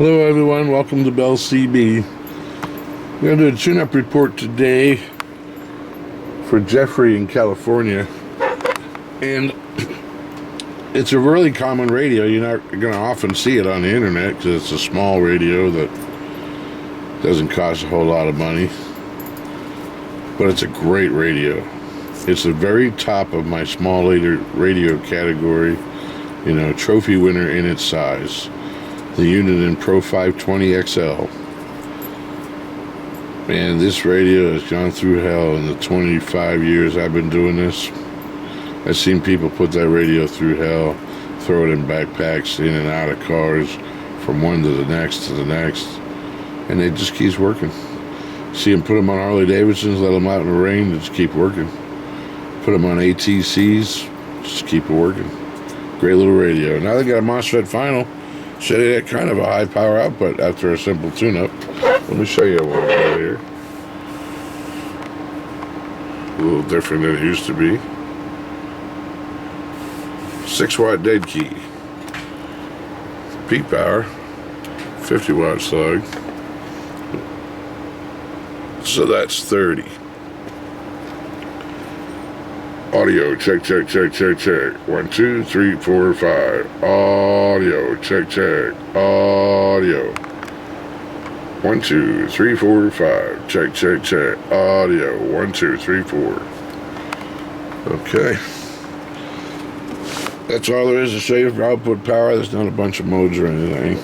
Hello everyone, welcome to Bell CB. We're going to do a tune-up report today for Jeffery in California. And it's a really common radio. You're not going to often see it on the internet because it's a small radio that doesn't cost a whole lot of money. But it's a great radio. It's the very top of my small radio category, trophy winner in its size. The Uniden Pro-520XL. Man, this radio has gone through hell in the 25 years I've been doing this. I've seen people put that radio through hell, throw it in backpacks, in and out of cars, from one to the next, and it just keeps working. See them put them on Harley Davidsons, let them out in the rain, just keep working. Put them on ATCs, just keep it working. Great little radio. Now they got a MOSFET final. So they had kind of a high power output after a simple tune-up. Let me show you one right here. A little different than it used to be. 6-watt dead key. Peak power, 50-watt slug. So that's 30. Audio, check. 1, 2, 3, 4, 5. Audio, check. Audio. 1, 2, 3, 4, 5. Check. Audio. 1, 2, 3, 4. Okay. That's all there is to say for output power. There's not a bunch of modes or anything.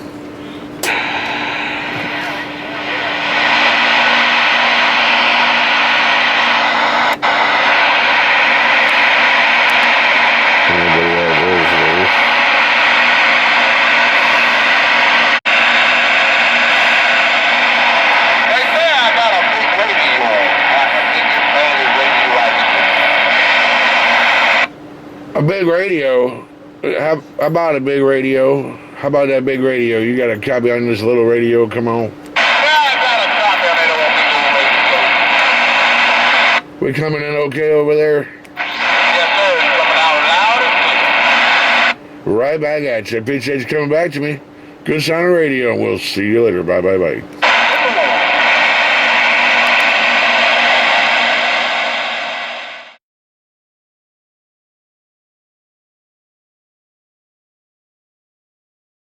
A big radio? How about a big radio? How about that big radio? You got a copy on this little radio? Come on. Yeah, I got a copy on that little radio. We coming in okay over there? Yes, sir. It's coming out loud and clear. Right back at you. Appreciate you coming back to me. Good sound of radio, and we'll see you later. Bye.